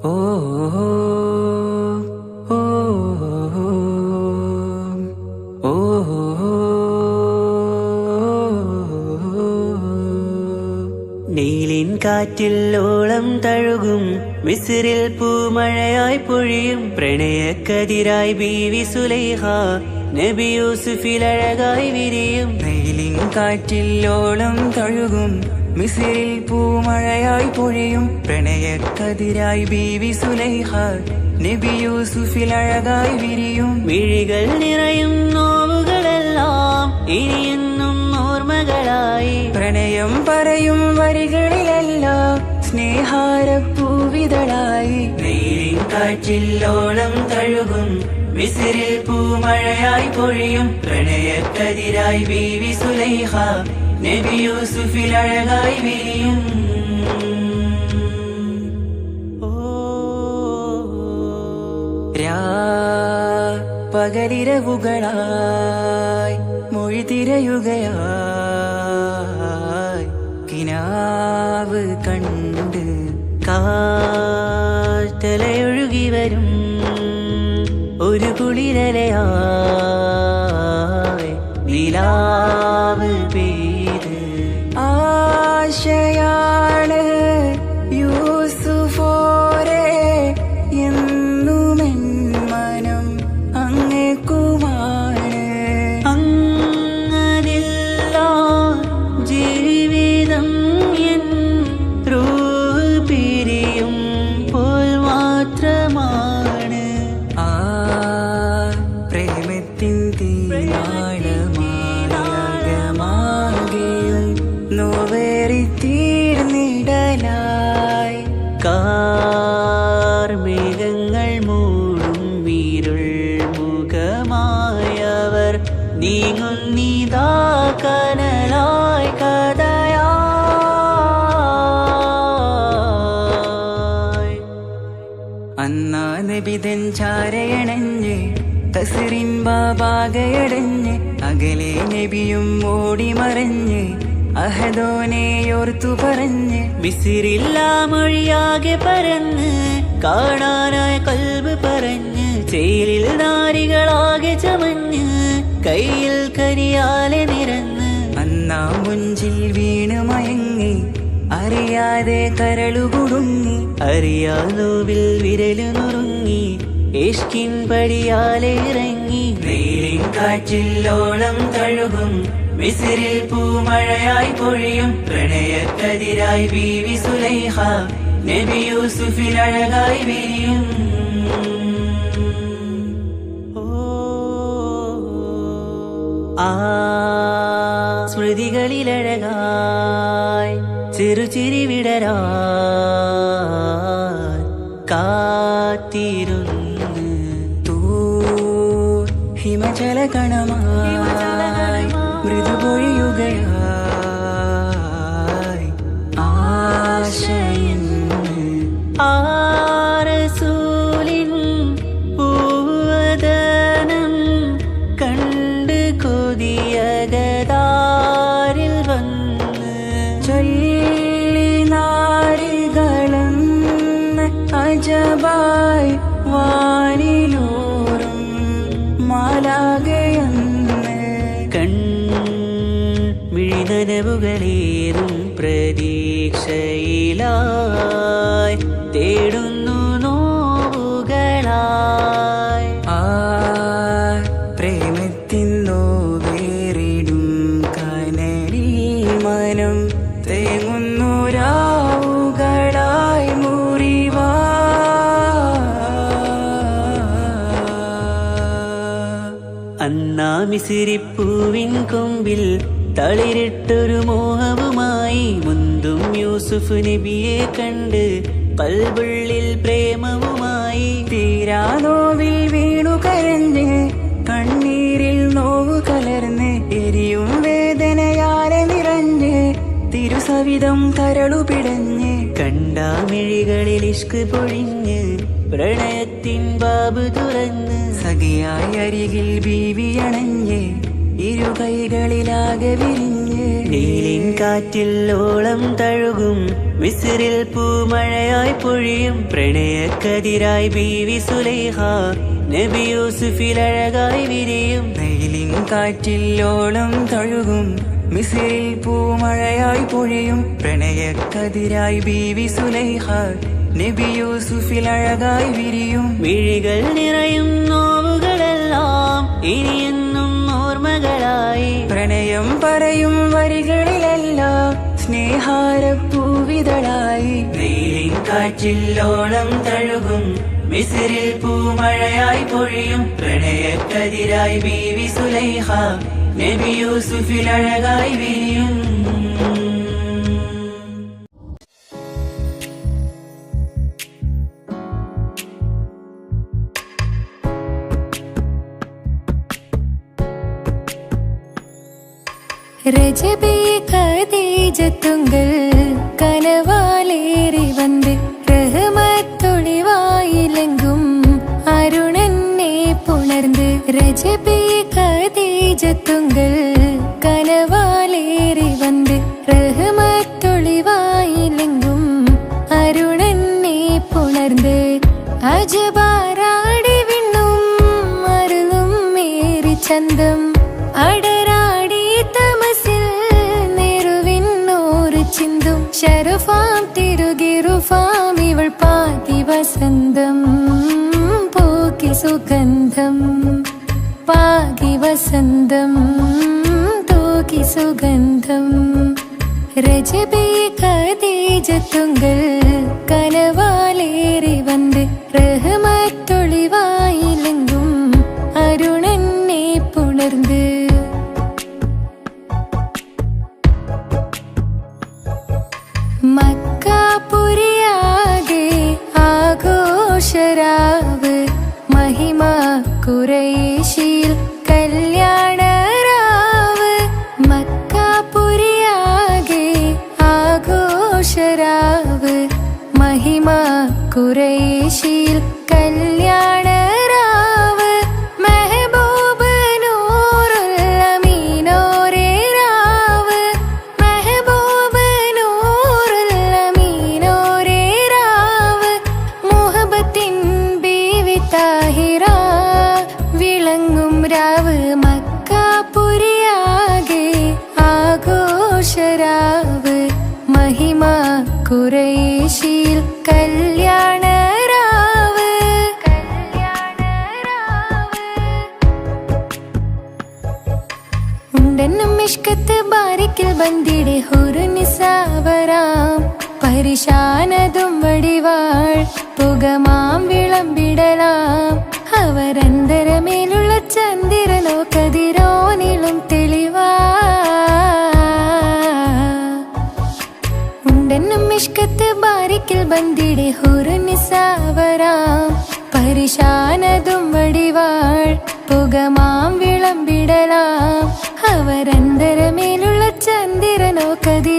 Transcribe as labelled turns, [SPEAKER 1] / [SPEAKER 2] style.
[SPEAKER 1] ഓ ഓ ഓ നീലിൻ കാറ്റിൽ ഓളം തഴുകും മിസ്രിൽ പൂമഴയായി പൊഴിയും പ്രണയക്കതിരായി ബീവി സുലൈഹ നബി യൂസുഫിൽ അഴകായി വിരിയും.
[SPEAKER 2] നീലിൻ കാറ്റിൽ ഓളം തഴുകും മിസ്രിൽ പൂമഴയായി പൊഴിയും പ്രണയക്കതിരായി ബീവി സുലൈഹ നബി യൂസുഫിൽ അഴകായി വിരിയും.
[SPEAKER 1] മിഴികൾ നിറയും നോവുകളെല്ലാം ഇനിയെന്നും ഓർമ്മകളായി
[SPEAKER 2] പ്രണയം പറയും വരികളിലെല്ലാം സ്നേഹാരപ്പൂവിതളായി.
[SPEAKER 1] നീലിൻ കാറ്റിൽ ഓളം തഴുകും മിസ്രിൽ പൂമഴയായി പൊഴിയും പ്രണയക്കതിരായി ബീവി സുലൈഹ നബി യൂസുഫിൽ അഴകായി വിരിയും.
[SPEAKER 2] പകലിരവുകളായി മൊഴി തിരയുകയായി കിനാവ് കണ്ട്
[SPEAKER 1] കാറ്റലയൊഴുകി വരും ഒരു കുളിരലയായി നിലാവ് പെയ്ത്
[SPEAKER 2] ആശയാണ് യൂസുഫോരെ എന്നുമെൻ മനം അങ്ങേക്കുമാണ്.
[SPEAKER 1] അങ്ങനില്ല ജീവിതം എൻ റൂഹ് പിരിയും പോൽ മാത്രമാണ്.
[SPEAKER 2] ആ പ്രേമത്തിൻ തീരാളമാകെയും നോവേറി തീർന്നിടലായി
[SPEAKER 1] കാർമേഘങ്ങൾ മൂടും വീരുൾ മുഖമായവർ നീങ്ങുന്നിതാ കനലായി കഥയായി.
[SPEAKER 2] അന്നാ നബിതൻ ചാരയണഞ്ഞ് കസറിൻ ബാബാകയടഞ്ഞ് അകലെ നബിയും ഓടിമറഞ്ഞ് അഹദോനെയോർത്തു പറഞ്ഞ്
[SPEAKER 1] മിസ്രില്ലാ മൊഴിയാകെ പരന്ന് കാണാനായി കൽബ് പറഞ്ഞ് ചേലിൽ നാരികളാകെ ചമഞ്ഞ് കയ്യിൽ കരിയാലെ നിരന്ന്
[SPEAKER 2] അന്നാ മുഞ്ചിൽ വീണ് മയങ്ങി അറിയാതെ കരളുകുടുങ്ങി
[SPEAKER 1] അറിയാലോവിൽ വിരലു നുറുങ്ങി ഇഷ്കിൻ പടിയാലെ ഇറങ്ങി. നീലിൻ കാറ്റിൽ ഓളം തഴുകും മിസ്രിൽ പൂമഴയായി പൊഴിയും പ്രണയക്കതിരായി ബീവി സുലൈഹ നബി യൂസുഫിൽ അഴകായി വിരിയും. ആ സ്മൃതികളിലഴകായി ചെറുചിരി വിടരാൻ കാത്തിരുന്ന്
[SPEAKER 2] ഹിമജല കണമായി മൃദുപൊഴിയുകയായി ആശയിൻ
[SPEAKER 1] ആരസൂലിൻ പൂവദനം കണ്ട് കൊതിയകതാരിൽ വന്ന്
[SPEAKER 2] ചൊല്ലി നാരികളെന്ന് അജബായി വാനിലൂറും മാലാകയെന്ന്
[SPEAKER 1] മിഴിനനവുകളേറും പ്രതീക്ഷയിലായി തേടുന്നു നോവുകളായി.
[SPEAKER 2] ആ പ്രേമത്തിൻ നോവേറിടും കനലിൽ മനം തേങ്ങുന്നു രാവുകളായി മുറിവാ.
[SPEAKER 1] അന്നാ മിസിരിപ്പൂവിൻ കൊമ്പിൽ തളിരിട്ടൊരു മോഹവുമായി മുന്തും യൂസുഫ് നബിയെ കണ്ട് കൽബുള്ളിൽ പ്രേമവുമായി.
[SPEAKER 2] തീരാനോവിൽ വീണു കരഞ്ഞ് കണ്ണീരിൽ നോവു കലർന്ന് എരിയും വേദനയാലെ നിറഞ്ഞ് തിരുസവിധം കരളു പിടഞ്ഞ്
[SPEAKER 1] കണ്ടാമിഴികളിൽ ഇഷ്ക് പൊഴിഞ്ഞ് പ്രണയത്തിൻ ബാബ് തുറന്ന്
[SPEAKER 2] സഖിയായി അരികിൽ ബീവിയണഞ്ഞ് ഇരുകൈകളിലാകെ വിരിഞ്ഞ്
[SPEAKER 1] നീലിൻ കാറ്റിൽ ഓളം തഴുകും മിസ്രിൽ പൂമഴയായി പൊഴിയും പ്രണയക്കതിരായി ബീവി സുലൈഹ നബി യൂസുഫിൽ അഴകായി വിരിയും
[SPEAKER 2] വെയിലിൻ കാറ്റില്ലോളം തഴുകും മിസ്രിൽ പൂമഴയായി പൊഴിയും പ്രണയക്കതിരായി ബീവി സുലൈഹ നബി യൂസുഫിൽ അഴകായി വിരിയും
[SPEAKER 1] മിഴികൾ നിറയും നോവുകളെല്ലാം ഇനിയെന്നും ഓർമ്മകളായി
[SPEAKER 2] പ്രണയം പറയും വരികളിലെല്ലാം സ്നേഹാരപ്പൂവിതളായി
[SPEAKER 1] വെയിലിൻ കാറ്റില്ലോളം തഴുകും മിസ്രിൽ പൂമഴയായി പൊഴിയും പ്രണയക്കതിരായി ബീവി സുലൈഹ നബി യൂസുഫിൽ അഴകായി വിരിയും
[SPEAKER 3] ரஜபே கதீஜத்துங்கள் கனவாலேறி வந்து ரஹமத்தொளிவாயிலெங்கும் அருணன்னே புணர்ந்து ரஜபே கதீஜத்துங்கள் கனவாலேறி வந்து ரஹமத்தொளிவாயிலெங்கும் அருணன்னே புணர்ந்து അജബാരാടി വിണ്ണും അരുളും മേരി ചന്തം അടരാടി തമസിൽ നെരുവിന്നോറ് ചിന്തും ശരഫാം തിരുകിരുഫാം ഇവൾ പാതി വസന്തം പോക്കി സുഗന്ധം പാകി വസന്തം തോക്കി സുഗന്ധം രജബേ കദീജത്തുങ്കൾ കനവാലേറി വന്ന് റഹ്മത്തൊളിവായിലെങ്കും അരുണന്നെ പുണർന്ന് മക്കാപുരിയാകെ ആഘോഷരാവ് മഹിമ ഖുറൈശിയിൽ കല്യാണരാവ് മക്കാപുരിയാകെ ആഘോഷരാവ് മഹിമ ഖുറൈശിയിൽ കല്യാണരാവ് മെഹബൂബ് നൂറുൽ അമീനോരേ രാവ് മെഹബൂബ് നൂറുൽ അമീനോരേ രാവ് മുഹബത്തിൻ ബീവി താഹിറ വിളങ്ങും രാവ് മക്കാപുരിയാകെ ആഘോഷരാവ് മഹിമ ഖുറൈശിയിൽ കല്യാണരാവ് ഉണ്ടെന്നും ഇഷ്കത്ത് ബാരിക്കിൽ ബന്ദിടെ ഹുറുനിസാവരാം പരിശാനതും വടിവാൾ പുകമാം വിളമ്പിടലാം അവരന്തരമേലുള്ള ചന്ദ്രനോ കതിരോനിലും തെളിവാ ഉണ്ടെന്നും ഇഷ്കത്ത് ബാരിക്കിൽ ബന്ദിടെ ഹുറുനിസാവരാം പരിശാനതും വടിവാൾ പുകമാം വിളമ്പിടലാം അവരന്തരമേലുള്ള ചന്ദ്രനോ കതി